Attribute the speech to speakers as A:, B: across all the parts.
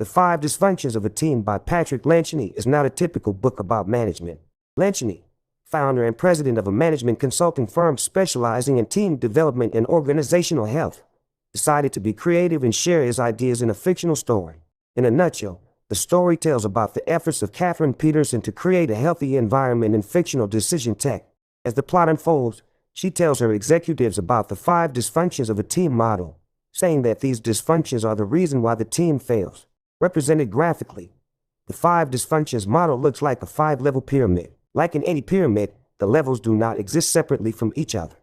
A: The Five Dysfunctions of a Team by Patrick Lencioni is not a typical book about management. Lencioni, founder and president of a management consulting firm specializing in team development and organizational health, decided to be creative and share his ideas in a fictional story. In a nutshell, the story tells about the efforts of Kathryn Petersen to create a healthy environment in fictional DecisionTech. As the plot unfolds, she tells her executives about the 5 dysfunctions of a team model, saying that these dysfunctions are the reason why the team fails. Represented graphically, the 5 dysfunctions model looks like a 5-level pyramid. Like in any pyramid, the levels do not exist separately from each other.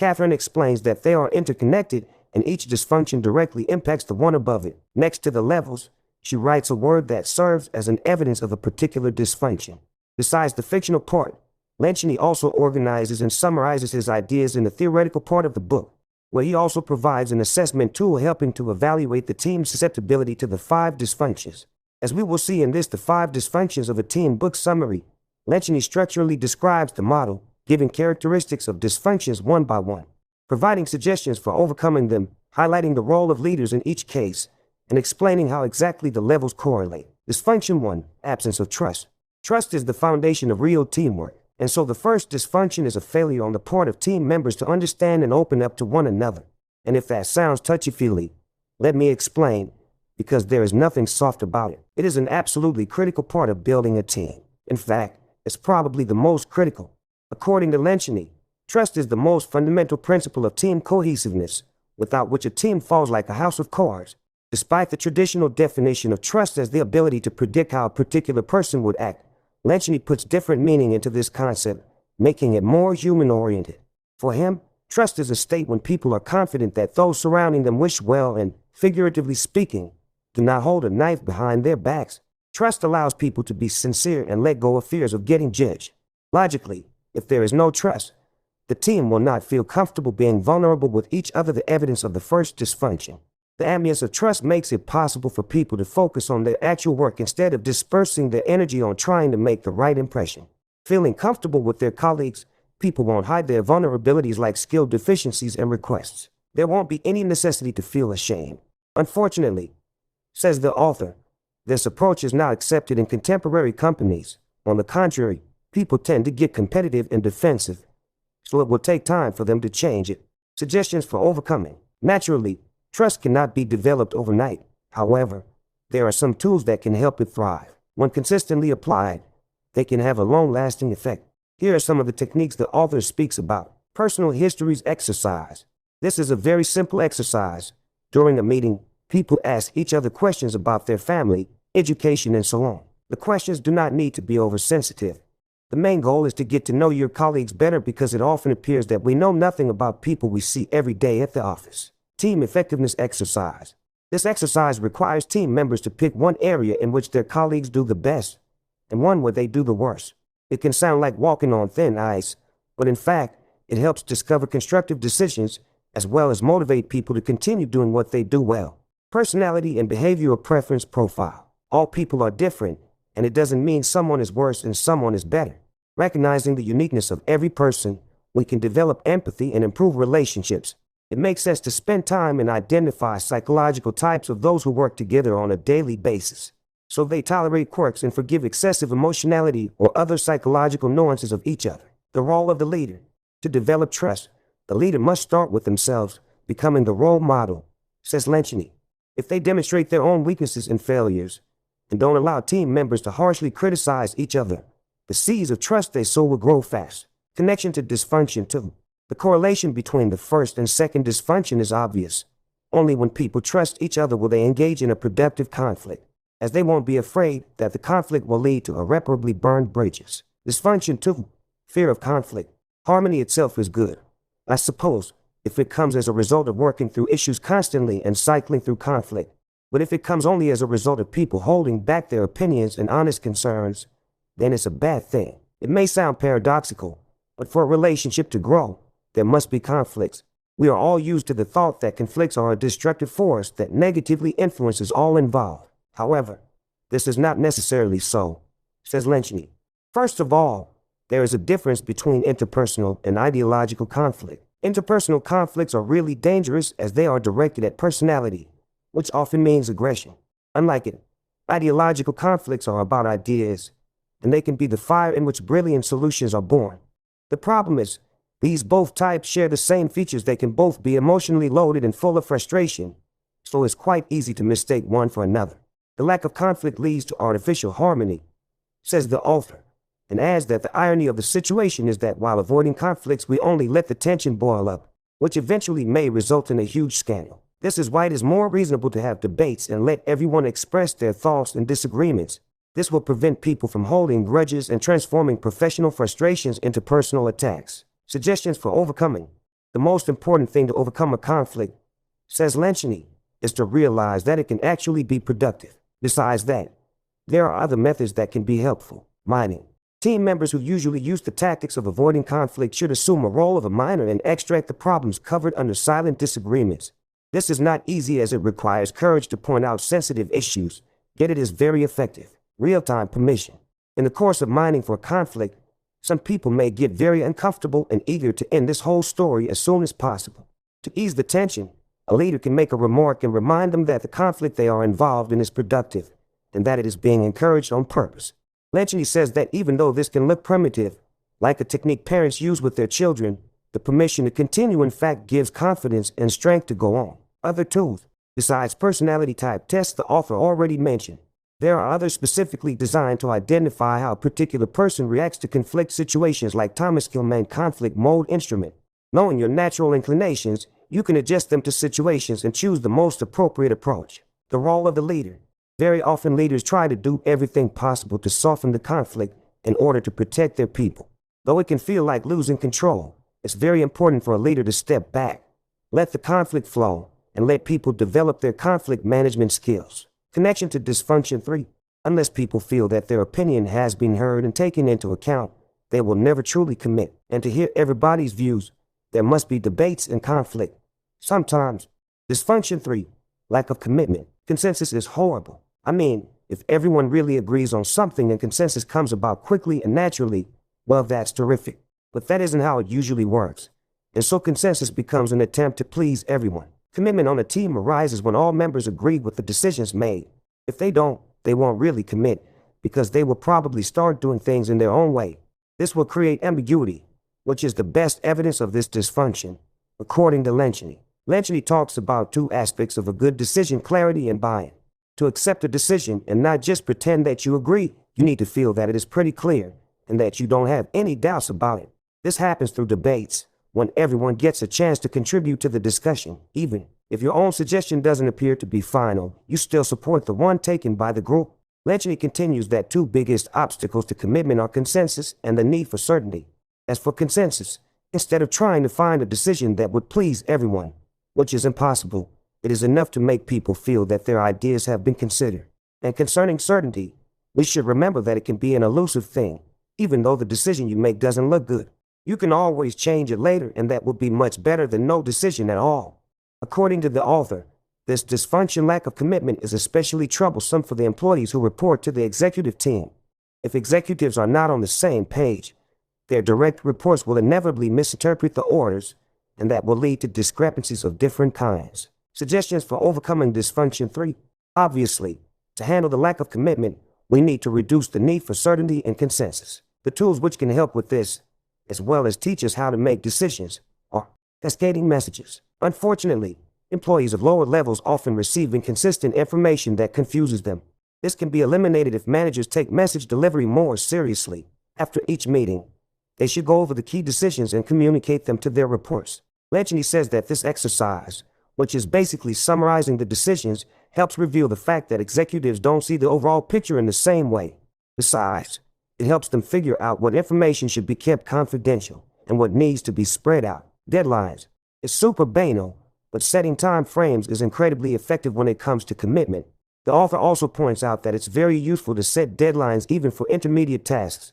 A: Kathryn explains that they are interconnected and each dysfunction directly impacts the one above it. Next to the levels, she writes a word that serves as an evidence of a particular dysfunction. Besides the fictional part, Lencioni also organizes and summarizes his ideas in the theoretical part of the book, where he also provides an assessment tool helping to evaluate the team's susceptibility to the 5 dysfunctions. As we will see in this The 5 Dysfunctions of a Team book summary, Lencioni structurally describes the model, giving characteristics of dysfunctions one by one, providing suggestions for overcoming them, highlighting the role of leaders in each case, and explaining how exactly the levels correlate. Dysfunction 1, absence of trust. Trust is the foundation of real teamwork, and so the first dysfunction is a failure on the part of team members to understand and open up to one another. And if that sounds touchy-feely, let me explain, because there is nothing soft about it. It is an absolutely critical part of building a team. In fact, it's probably the most critical. According to Lencioni, trust is the most fundamental principle of team cohesiveness, without which a team falls like a house of cards. Despite the traditional definition of trust as the ability to predict how a particular person would act, Lencioni puts different meaning into this concept, making it more human-oriented. For him, trust is a state when people are confident that those surrounding them wish well and, figuratively speaking, do not hold a knife behind their backs. Trust allows people to be sincere and let go of fears of getting judged. Logically, if there is no trust, the team will not feel comfortable being vulnerable with each other, the evidence of the first dysfunction. The ambience of trust makes it possible for people to focus on their actual work instead of dispersing their energy on trying to make the right impression. Feeling comfortable with their colleagues, people won't hide their vulnerabilities like skill deficiencies and requests. There won't be any necessity to feel ashamed. Unfortunately, says the author, this approach is not accepted in contemporary companies. On the contrary, people tend to get competitive and defensive, so it will take time for them to change it. Suggestions for overcoming. Naturally, trust cannot be developed overnight. However, there are some tools that can help it thrive. When consistently applied, they can have a long-lasting effect. Here are some of the techniques the author speaks about. Personal histories exercise. This is a very simple exercise. During a meeting, people ask each other questions about their family, education, and so on. The questions do not need to be oversensitive. The main goal is to get to know your colleagues better because it often appears that we know nothing about people we see every day at the office. Team effectiveness exercise. This exercise requires team members to pick one area in which their colleagues do the best and one where they do the worst. It can sound like walking on thin ice, but in fact, it helps discover constructive decisions as well as motivate people to continue doing what they do well. Personality and behavioral preference profile. All people are different, and it doesn't mean someone is worse and someone is better. Recognizing the uniqueness of every person, we can develop empathy and improve relationships. It makes sense to spend time and identify psychological types of those who work together on a daily basis, so they tolerate quirks and forgive excessive emotionality or other psychological nuances of each other. The role of the leader. To develop trust, the leader must start with themselves, becoming the role model, says Lencioni. If they demonstrate their own weaknesses and failures, and don't allow team members to harshly criticize each other, the seeds of trust they sow will grow fast. Connection to dysfunction 2. The correlation between the first and second dysfunction is obvious. Only when people trust each other will they engage in a productive conflict, as they won't be afraid that the conflict will lead to irreparably burned bridges. Dysfunction 2. Fear of conflict. Harmony itself is good, I suppose, if it comes as a result of working through issues constantly and cycling through conflict. But if it comes only as a result of people holding back their opinions and honest concerns, then it's a bad thing. It may sound paradoxical, but for a relationship to grow, there must be conflicts. We are all used to the thought that conflicts are a destructive force that negatively influences all involved. However, this is not necessarily so, says Lencioni. First of all, there is a difference between interpersonal and ideological conflict. Interpersonal conflicts are really dangerous as they are directed at personality, which often means aggression. Unlike it, Ideological conflicts are about ideas, and they can be the fire in which brilliant solutions are born. The problem is, these both types share the same features. They can both be emotionally loaded and full of frustration, so it's quite easy to mistake one for another. The lack of conflict leads to artificial harmony, says the author, and adds that the irony of the situation is that while avoiding conflicts, we only let the tension boil up, which eventually may result in a huge scandal. This is why it is more reasonable to have debates and let everyone express their thoughts and disagreements. This will prevent people from holding grudges and transforming professional frustrations into personal attacks. Suggestions for overcoming. The most important thing to overcome a conflict, says Lencioni, is to realize that it can actually be productive. Besides that, there are other methods that can be helpful. Mining. Team members who usually use the tactics of avoiding conflict should assume a role of a miner and extract the problems covered under silent disagreements. This is not easy as it requires courage to point out sensitive issues, yet it is very effective. Real-time permission. In the course of mining for a conflict, some people may get very uncomfortable and eager to end this whole story as soon as possible. To ease the tension, a leader can make a remark and remind them that the conflict they are involved in is productive, and that it is being encouraged on purpose. Lencioni says that even though this can look primitive, like a technique parents use with their children, the permission to continue in fact gives confidence and strength to go on. Other tools, besides personality type tests the author already mentioned, there are others specifically designed to identify how a particular person reacts to conflict situations, like Thomas Kilman's conflict mode instrument. Knowing your natural inclinations, you can adjust them to situations and choose the most appropriate approach. The role of the leader. Very often leaders try to do everything possible to soften the conflict in order to protect their people. Though it can feel like losing control, it's very important for a leader to step back, let the conflict flow, and let people develop their conflict management skills. Connection to dysfunction 3. Unless people feel that their opinion has been heard and taken into account, they will never truly commit. And to hear everybody's views, there must be debates and conflict. Sometimes, dysfunction 3. Lack of commitment. Consensus is horrible. I mean, if everyone really agrees on something and consensus comes about quickly and naturally, well, that's terrific. But that isn't how it usually works. And so consensus becomes an attempt to please everyone. Commitment on a team arises when all members agree with the decisions made. If they don't, they won't really commit, because they will probably start doing things in their own way. This will create ambiguity, which is the best evidence of this dysfunction, according to Lencioni. Lencioni talks about two aspects of a good decision: clarity and buy-in. To accept a decision and not just pretend that you agree, you need to feel that it is pretty clear and that you don't have any doubts about it. This happens through debates, when everyone gets a chance to contribute to the discussion. Even if your own suggestion doesn't appear to be final, you still support the one taken by the group. Lencioni continues that two biggest obstacles to commitment are consensus and the need for certainty. As for consensus, instead of trying to find a decision that would please everyone, which is impossible, it is enough to make people feel that their ideas have been considered. And concerning certainty, we should remember that it can be an elusive thing. Even though the decision you make doesn't look good, you can always change it later, and that will be much better than no decision at all. According to the author, this dysfunction, lack of commitment, is especially troublesome for the employees who report to the executive team. If executives are not on the same page, their direct reports will inevitably misinterpret the orders, and that will lead to discrepancies of different kinds. Suggestions for overcoming dysfunction 3. Obviously, to handle the lack of commitment, we need to reduce the need for certainty and consensus. The tools which can help with this, as well as teach us how to make decisions, are cascading messages. Unfortunately, employees of lower levels often receive inconsistent information that confuses them. This can be eliminated if managers take message delivery more seriously. After each meeting, they should go over the key decisions and communicate them to their reports. Lencioni says that this exercise, which is basically summarizing the decisions, helps reveal the fact that executives don't see the overall picture in the same way. Besides, it helps them figure out what information should be kept confidential and what needs to be spread out. Deadlines. It's super banal, but setting time frames is incredibly effective when it comes to commitment. The author also points out that it's very useful to set deadlines even for intermediate tasks,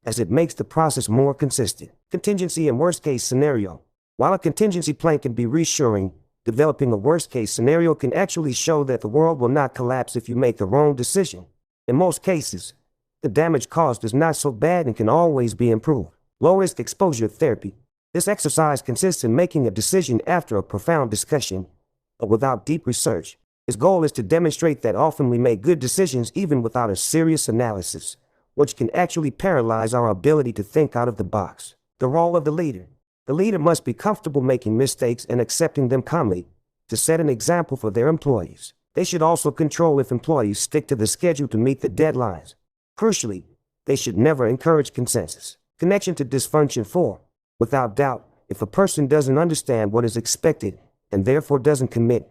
A: as it makes the process more consistent. Contingency and worst-case scenario. While a contingency plan can be reassuring, developing a worst-case scenario can actually show that the world will not collapse if you make the wrong decision. In most cases, the damage caused is not so bad and can always be improved. Low-risk exposure therapy. This exercise consists in making a decision after a profound discussion, but without deep research. His goal is to demonstrate that often we make good decisions even without a serious analysis, which can actually paralyze our ability to think out of the box. The role of the leader. The leader must be comfortable making mistakes and accepting them calmly to set an example for their employees. They should also control if employees stick to the schedule to meet the deadlines. Crucially, they should never encourage consensus. Connection to dysfunction 4. Without doubt, if a person doesn't understand what is expected and therefore doesn't commit,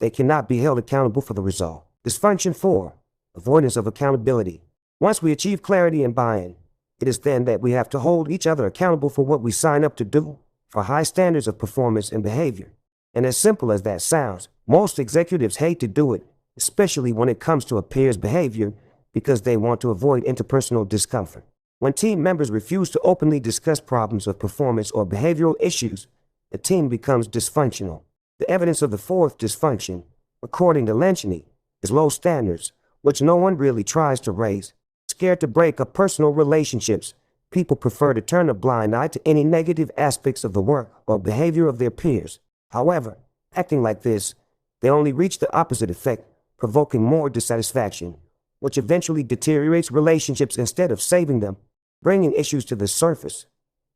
A: they cannot be held accountable for the result. Dysfunction 4. Avoidance of accountability. Once we achieve clarity and buy-in, it is then that we have to hold each other accountable for what we sign up to do, for high standards of performance and behavior. And as simple as that sounds, most executives hate to do it, especially when it comes to a peer's behavior, because they want to avoid interpersonal discomfort. When team members refuse to openly discuss problems of performance or behavioral issues, the team becomes dysfunctional. The evidence of the fourth dysfunction, according to Lencioni, is low standards, which no one really tries to raise. Scared to break up personal relationships, people prefer to turn a blind eye to any negative aspects of the work or behavior of their peers. However, acting like this, they only reach the opposite effect, provoking more dissatisfaction, which eventually deteriorates relationships instead of saving them. Bringing issues to the surface,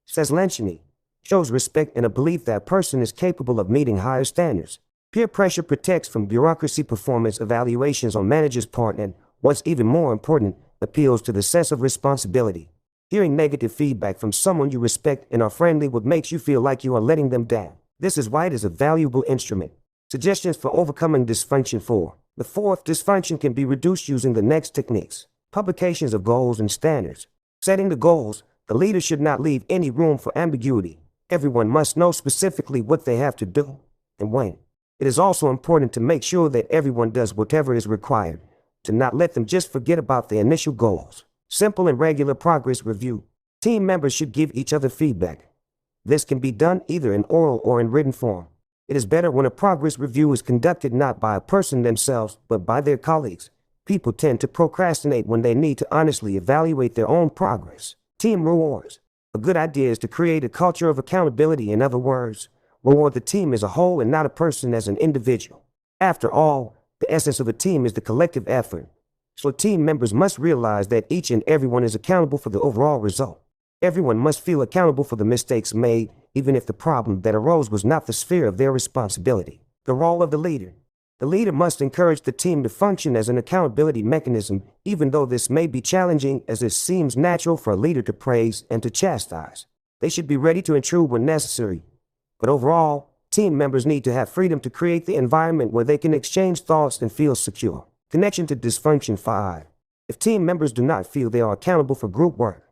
A: says Lencioni, shows respect and a belief that a person is capable of meeting higher standards. Peer pressure protects from bureaucracy performance evaluations on managers' part and, what's even more important, appeals to the sense of responsibility. Hearing negative feedback from someone you respect and are friendly with makes you feel like you are letting them down. This is why it is a valuable instrument. Suggestions for overcoming dysfunction 4. The fourth dysfunction can be reduced using the next techniques. Publications of goals and standards. Setting the goals, the leader should not leave any room for ambiguity. Everyone must know specifically what they have to do and when. It is also important to make sure that everyone does whatever is required, to not let them just forget about the initial goals. Simple and regular progress review. Team members should give each other feedback. This can be done either in oral or in written form. It is better when a progress review is conducted not by a person themselves, but by their colleagues. People tend to procrastinate when they need to honestly evaluate their own progress. Team rewards. A good idea is to create a culture of accountability. In other words, reward the team as a whole and not a person as an individual. After all, the essence of a team is the collective effort. So team members must realize that each and everyone is accountable for the overall result. Everyone must feel accountable for the mistakes made, even if the problem that arose was not the sphere of their responsibility. The role of the leader. The leader must encourage the team to function as an accountability mechanism, even though this may be challenging, as it seems natural for a leader to praise and to chastise. They should be ready to intrude when necessary. But overall, team members need to have freedom to create the environment where they can exchange thoughts and feel secure. Connection to dysfunction 5. If team members do not feel they are accountable for group work,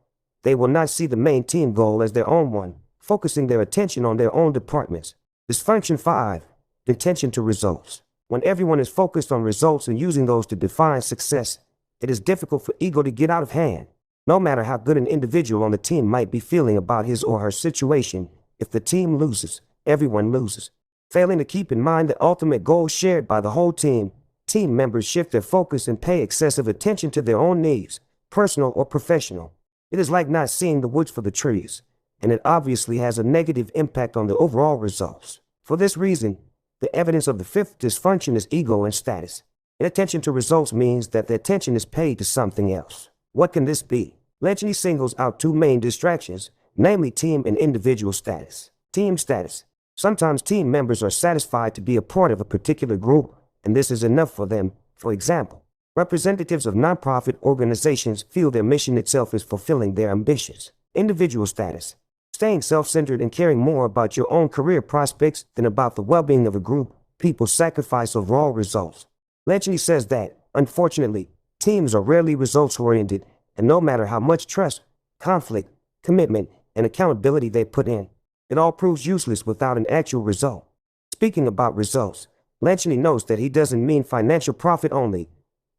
A: they will not see the main team goal as their own one, focusing their attention on their own departments. Dysfunction 5. Attention to results. When everyone is focused on results and using those to define success, it is difficult for ego to get out of hand. No matter how good an individual on the team might be feeling about his or her situation, if the team loses, everyone loses. Failing to keep in mind the ultimate goal shared by the whole team, team members shift their focus and pay excessive attention to their own needs, personal or professional. It is like not seeing the woods for the trees, and it obviously has a negative impact on the overall results. For this reason, the evidence of the fifth dysfunction is ego and status. Inattention to results means that the attention is paid to something else. What can this be? Lencioni singles out two main distractions, namely team and individual status. Team status. Sometimes team members are satisfied to be a part of a particular group, and this is enough for them. For example, representatives of nonprofit organizations feel their mission itself is fulfilling their ambitions. Individual status. Staying self-centered and caring more about your own career prospects than about the well-being of a group, people sacrifice overall results. Lencioni says that, unfortunately, teams are rarely results-oriented, and no matter how much trust, conflict, commitment, and accountability they put in, it all proves useless without an actual result. Speaking about results, Lencioni notes that he doesn't mean financial profit only.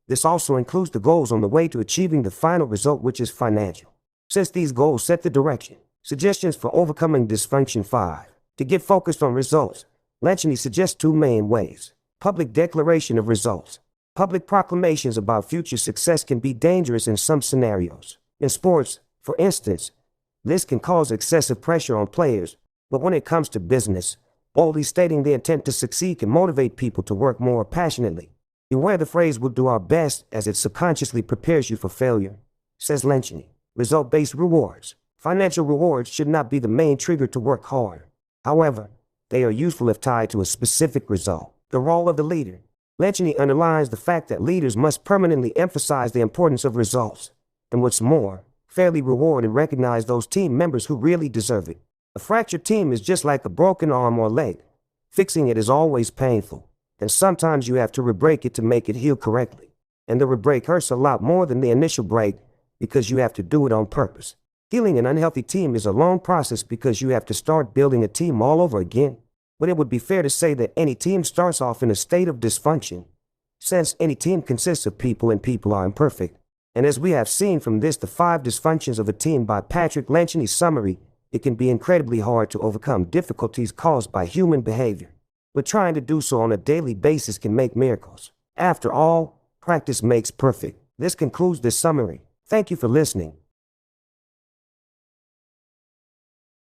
A: This also includes the goals on the way to achieving the final result, which is financial. Since these goals set the direction. Suggestions for overcoming dysfunction 5. To get focused on results, Lencioni suggests two main ways. Public declaration of results. Public proclamations about future success can be dangerous in some scenarios. In sports, for instance, this can cause excessive pressure on players, but when it comes to business, boldly stating the intent to succeed can motivate people to work more passionately. Beware the phrase "we'll do our best" as it subconsciously prepares you for failure, says Lencioni. Result-based rewards. Financial rewards should not be the main trigger to work hard. However, they are useful if tied to a specific result. The role of the leader. Lencioni underlines the fact that leaders must permanently emphasize the importance of results, and what's more, fairly reward and recognize those team members who really deserve it. A fractured team is just like a broken arm or leg. Fixing it is always painful, and sometimes you have to re-break it to make it heal correctly. And the re-break hurts a lot more than the initial break because you have to do it on purpose. Healing an unhealthy team is a long process because you have to start building a team all over again. But it would be fair to say that any team starts off in a state of dysfunction, since any team consists of people and people are imperfect. And as we have seen from this The Five Dysfunctions of a Team by Patrick Lencioni's summary, it can be incredibly hard to overcome difficulties caused by human behavior. But trying to do so on a daily basis can make miracles. After all, practice makes perfect. This concludes this summary. Thank you for listening.